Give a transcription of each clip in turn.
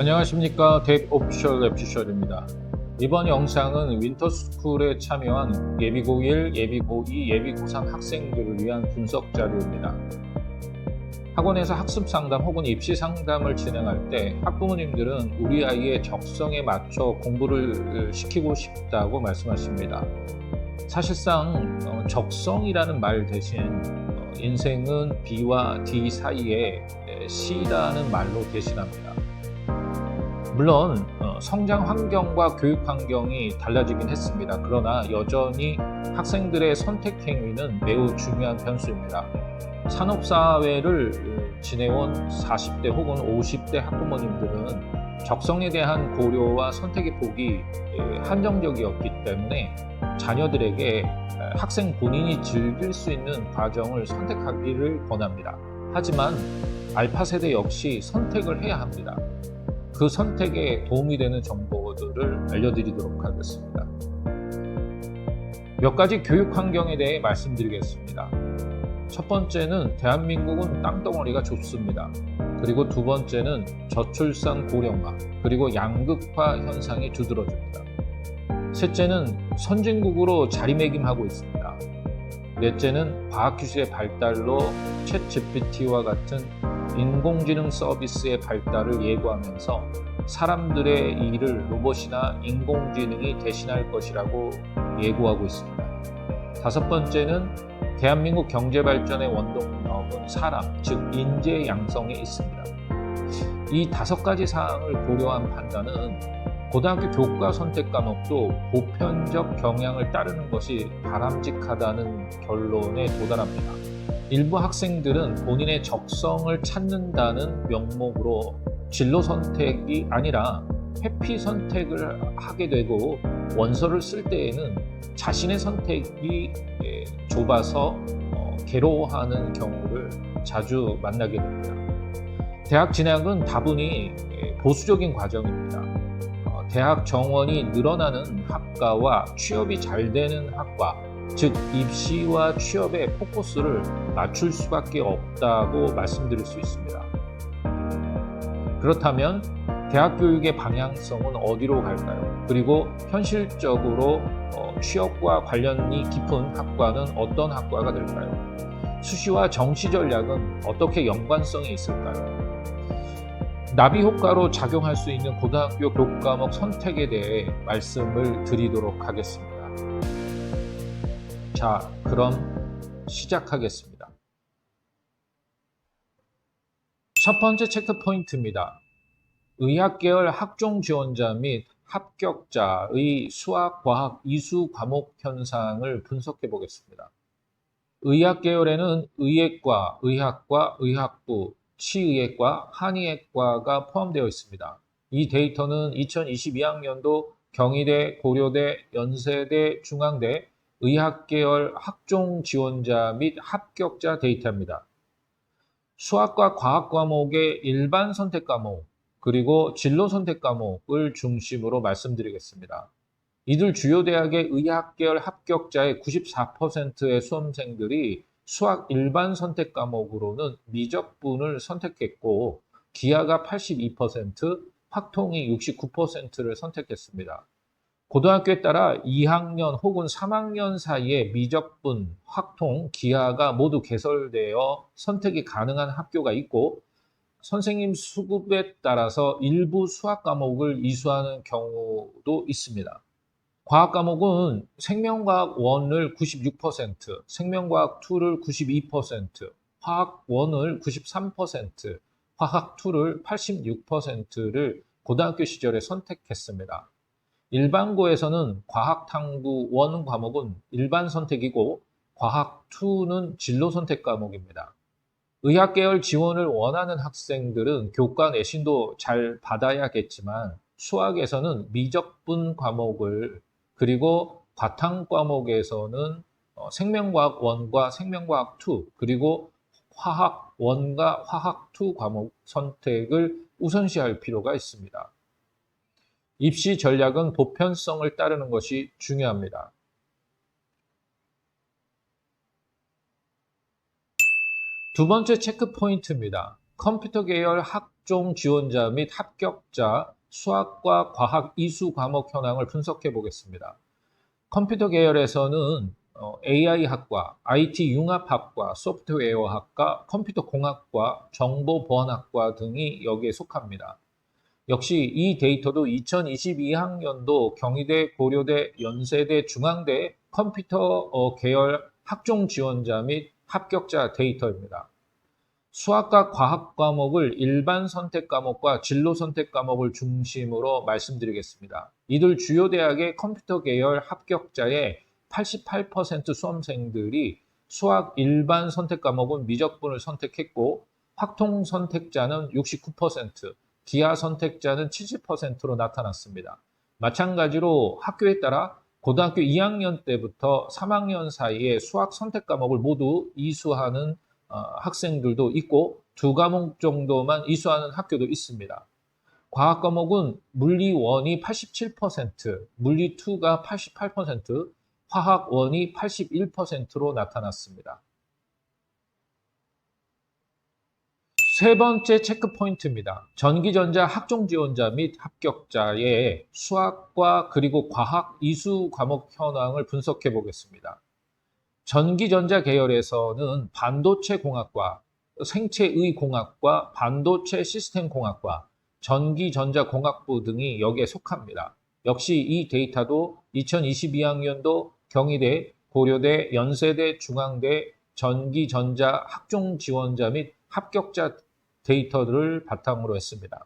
안녕하십니까. 덱 오피셜 랩피셜입니다. 이번 영상은 윈터스쿨에 참여한 예비고1, 예비고2, 예비고3 학생들을 위한 분석 자료입니다. 학원에서 학습 상담 혹은 입시 상담을 진행할 때 학부모님들은 우리 아이의 적성에 맞춰 공부를 시키고 싶다고 말씀하십니다. 사실상 적성이라는 말 대신 인생은 B와 D 사이에 C라는 말로 대신합니다. 물론 성장 환경과 교육 환경이 달라지긴 했습니다. 그러나 여전히 학생들의 선택 행위는 매우 중요한 변수입니다. 산업사회를 지내온 40대 혹은 50대 학부모님들은 적성에 대한 고려와 선택의 폭이 한정적이었기 때문에 자녀들에게 학생 본인이 즐길 수 있는 과정을 선택하기를 권합니다. 하지만 알파 세대 역시 선택을 해야 합니다. 그 선택에 도움이 되는 정보들을 알려드리도록 하겠습니다. 몇 가지 교육 환경에 대해 말씀드리겠습니다. 첫 번째는 대한민국은 땅덩어리가 좁습니다. 그리고 두 번째는 저출산 고령화, 그리고 양극화 현상이 두드러집니다. 셋째는 선진국으로 자리매김하고 있습니다. 넷째는 과학기술의 발달로 챗 GPT와 같은 인공지능 서비스의 발달을 예고하면서 사람들의 일을 로봇이나 인공지능이 대신할 것이라고 예고하고 있습니다. 다섯 번째는 대한민국 경제발전의 원동력은 사람, 즉 인재 양성에 있습니다. 이 다섯 가지 사항을 고려한 판단은 고등학교 교과 선택 과목도 보편적 경향을 따르는 것이 바람직하다는 결론에 도달합니다. 일부 학생들은 본인의 적성을 찾는다는 명목으로 진로 선택이 아니라 회피 선택을 하게 되고 원서를 쓸 때에는 자신의 선택이 좁아서 괴로워하는 경우를 자주 만나게 됩니다. 대학 진학은 다분히 보수적인 과정입니다. 대학 정원이 늘어나는 학과와 취업이 잘 되는 학과, 즉 입시와 취업에 포커스를 맞출 수밖에 없다고 말씀드릴 수 있습니다. 그렇다면 대학 교육의 방향성은 어디로 갈까요? 그리고 현실적으로 취업과 관련이 깊은 학과는 어떤 학과가 될까요? 수시와 정시 전략은 어떻게 연관성이 있을까요? 나비 효과로 작용할 수 있는 고등학교 교과목 선택에 대해 말씀을 드리도록 하겠습니다. 자, 그럼 시작하겠습니다. 첫 번째 체크 포인트입니다. 의학계열 학종 지원자 및 합격자의 수학, 과학, 이수 과목 현상을 분석해 보겠습니다. 의학계열에는 의예과, 의학과, 의학부, 치의학과, 한의학과가 포함되어 있습니다. 이 데이터는 2022학년도 경희대, 고려대, 연세대, 중앙대 의학계열 학종 지원자 및 합격자 데이터입니다. 수학과 과학 과목의 일반 선택 과목, 그리고 진로 선택 과목을 중심으로 말씀드리겠습니다. 이들 주요 대학의 의학계열 합격자의 94%의 수험생들이 수학 일반 선택 과목으로는 미적분을 선택했고 기하가 82%, 확통이 69%를 선택했습니다. 고등학교에 따라 2학년 혹은 3학년 사이에 미적분, 확통, 기하가 모두 개설되어 선택이 가능한 학교가 있고 선생님 수급에 따라서 일부 수학 과목을 이수하는 경우도 있습니다. 과학 과목은 생명과학 1을 96%, 생명과학 2를 92%, 화학 1을 93%, 화학 2를 86%를 고등학교 시절에 선택했습니다. 일반고에서는 과학탐구 1 과목은 일반 선택이고 과학 2는 진로 선택 과목입니다. 의학계열 지원을 원하는 학생들은 교과 내신도 잘 받아야겠지만 수학에서는 미적분 과목을 그리고 과탐 과목에서는 생명과학 1과 생명과학 2 그리고 화학 1과 화학 2 과목 선택을 우선시할 필요가 있습니다. 입시 전략은 보편성을 따르는 것이 중요합니다. 두 번째 체크 포인트입니다. 컴퓨터 계열 학종 지원자 및 합격자 수학과 과학 이수 과목 현황을 분석해 보겠습니다. 컴퓨터 계열에서는 AI학과, IT 융합학과, 소프트웨어학과, 컴퓨터 공학과, 정보보안학과 등이 여기에 속합니다. 역시 이 데이터도 2022학년도 경희대, 고려대, 연세대, 중앙대 컴퓨터 계열 학종 지원자 및 합격자 데이터입니다. 수학과 과학 과목을 일반 선택 과목과 진로 선택 과목을 중심으로 말씀드리겠습니다. 이들 주요 대학의 컴퓨터 계열 합격자의 88% 수험생들이 수학 일반 선택 과목은 미적분을 선택했고 확통 선택자는 69%, 기하 선택자는 70%로 나타났습니다. 마찬가지로 학교에 따라 고등학교 2학년 때부터 3학년 사이에 수학 선택 과목을 모두 이수하는 학생들도 있고 두 과목 정도만 이수하는 학교도 있습니다. 과학 과목은 물리 1이 87%, 물리 2가 88%, 화학 1이 81%로 나타났습니다. 세 번째 체크 포인트입니다. 전기전자 학종 지원자 및 합격자의 수학과 그리고 과학 이수 과목 현황을 분석해 보겠습니다. 전기전자 계열에서는 반도체 공학과, 생체의 공학과, 반도체 시스템 공학과, 전기전자 공학부 등이 여기에 속합니다. 역시 이 데이터도 2022학년도 경희대, 고려대, 연세대, 중앙대 전기전자 학종 지원자 및 합격자 데이터를 바탕으로 했습니다.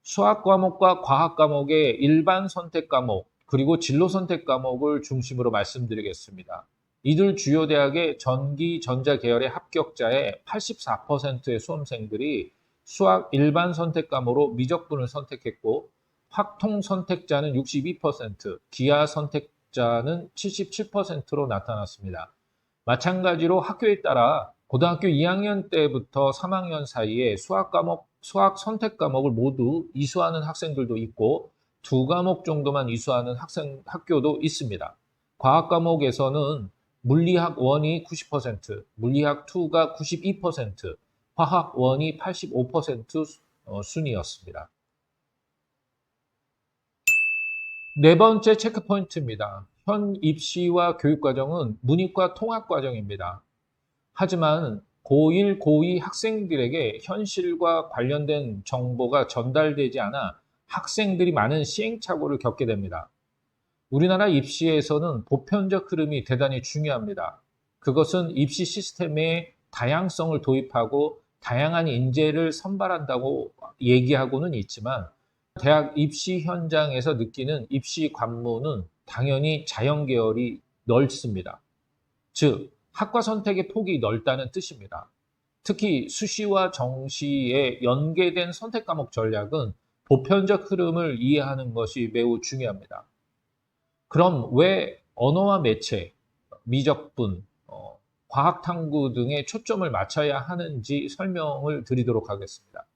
수학 과목과 과학 과목의 일반 선택 과목, 그리고 진로 선택 과목을 중심으로 말씀드리겠습니다. 이들 주요 대학의 전기, 전자 계열의 합격자의 84%의 수험생들이 수학 일반 선택 과목으로 미적분을 선택했고 확통 선택자는 62%, 기하 선택자는 77%로 나타났습니다. 마찬가지로 학교에 따라 고등학교 2학년 때부터 3학년 사이에 수학 선택 과목을 모두 이수하는 학생들도 있고 두 과목 정도만 이수하는 학교도 있습니다. 과학 과목에서는 물리학 1이 90%, 물리학 2가 92%, 화학 1이 85% 순이었습니다. 네 번째 체크 포인트입니다. 현 입시와 교육과정은 문이과 통합과정입니다. 하지만 고1, 고2 학생들에게 현실과 관련된 정보가 전달되지 않아 학생들이 많은 시행착오를 겪게 됩니다. 우리나라 입시에서는 보편적 흐름이 대단히 중요합니다. 그것은 입시 시스템에 다양성을 도입하고 다양한 인재를 선발한다고 얘기하고는 있지만 대학 입시 현장에서 느끼는 입시 관문은 당연히 자연계열이 넓습니다. 즉, 학과 선택의 폭이 넓다는 뜻입니다. 특히 수시와 정시에 연계된 선택 과목 전략은 보편적 흐름을 이해하는 것이 매우 중요합니다. 그럼 왜 언어와 매체, 미적분, 과학탐구 등에 초점을 맞춰야 하는지 설명을 드리도록 하겠습니다.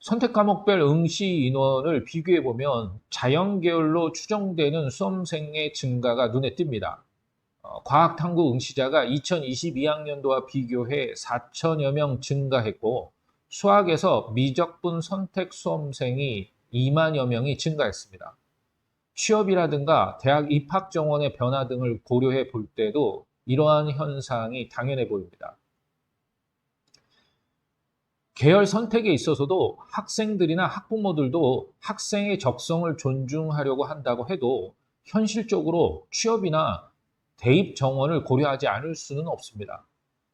선택 과목별 응시 인원을 비교해보면 자연계열로 추정되는 수험생의 증가가 눈에 띕니다. 과학탐구 응시자가 2022학년도와 비교해 4천여 명 증가했고 수학에서 미적분 선택 수험생이 2만여 명이 증가했습니다. 취업이라든가 대학 입학 정원의 변화 등을 고려해 볼 때도 이러한 현상이 당연해 보입니다. 계열 선택에 있어서도 학생들이나 학부모들도 학생의 적성을 존중하려고 한다고 해도 현실적으로 취업이나 대입 정원을 고려하지 않을 수는 없습니다.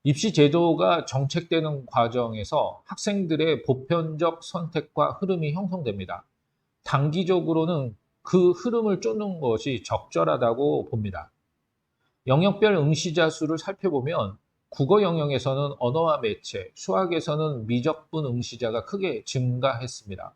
입시 제도가 정책되는 과정에서 학생들의 보편적 선택과 흐름이 형성됩니다. 단기적으로는 그 흐름을 쫓는 것이 적절하다고 봅니다. 영역별 응시자 수를 살펴보면 국어 영역에서는 언어와 매체, 수학에서는 미적분 응시자가 크게 증가했습니다.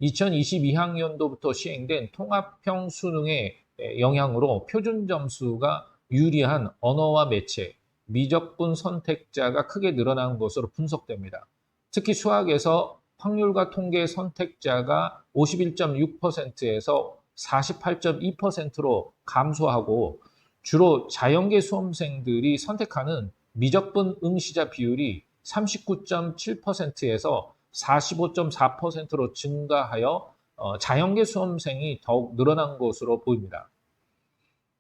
2022학년도부터 시행된 통합형 수능의 영향으로 표준 점수가 유리한 언어와 매체, 미적분 선택자가 크게 늘어난 것으로 분석됩니다. 특히 수학에서 확률과 통계 선택자가 51.6%에서 48.2%로 감소하고 주로 자연계 수험생들이 선택하는 미적분 응시자 비율이 39.7%에서 45.4%로 증가하여 자연계 수험생이 더욱 늘어난 것으로 보입니다.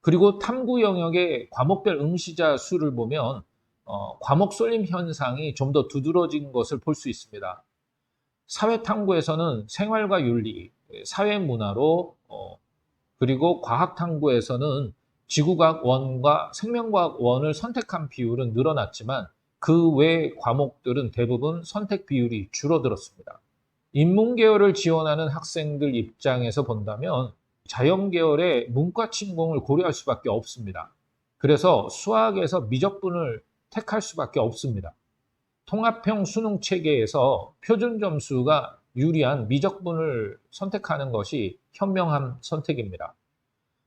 그리고 탐구 영역의 과목별 응시자 수를 보면 과목 쏠림 현상이 좀 더 두드러진 것을 볼 수 있습니다. 사회탐구에서는 생활과 윤리, 사회문화로 그리고 과학탐구에서는 지구과학 1과 생명과학 1을 선택한 비율은 늘어났지만 그 외 과목들은 대부분 선택 비율이 줄어들었습니다. 인문계열을 지원하는 학생들 입장에서 본다면 자연계열의 문과 침공을 고려할 수밖에 없습니다. 그래서 수학에서 미적분을 택할 수밖에 없습니다. 통합형 수능 체계에서 표준 점수가 유리한 미적분을 선택하는 것이 현명한 선택입니다.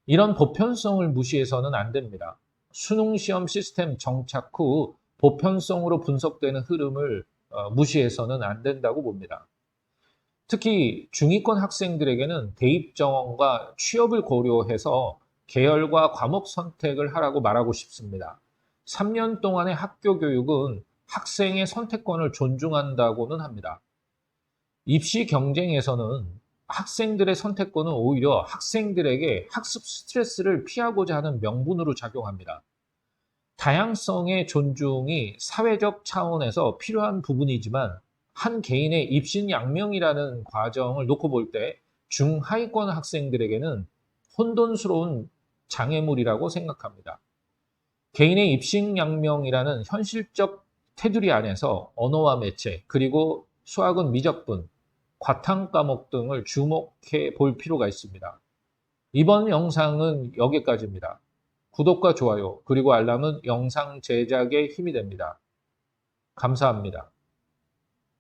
이런 보편성을 무시해서는 안 됩니다. 수능 시험 시스템 정착 후 보편성으로 분석되는 흐름을 무시해서는 안 된다고 봅니다. 특히 중위권 학생들에게는 대입 정원과 취업을 고려해서 계열과 과목 선택을 하라고 말하고 싶습니다. 3년 동안의 학교 교육은 학생의 선택권을 존중한다고는 합니다. 입시 경쟁에서는 학생들의 선택권은 오히려 학생들에게 학습 스트레스를 피하고자 하는 명분으로 작용합니다. 다양성의 존중이 사회적 차원에서 필요한 부분이지만 한 개인의 입신양명이라는 과정을 놓고 볼 때 중하위권 학생들에게는 혼돈스러운 장애물이라고 생각합니다. 개인의 입신양명이라는 현실적 테두리 안에서 언어와 매체, 그리고 수학은 미적분, 과탐 과목 등을 주목해 볼 필요가 있습니다. 이번 영상은 여기까지입니다. 구독과 좋아요, 그리고 알람은 영상 제작에 힘이 됩니다. 감사합니다.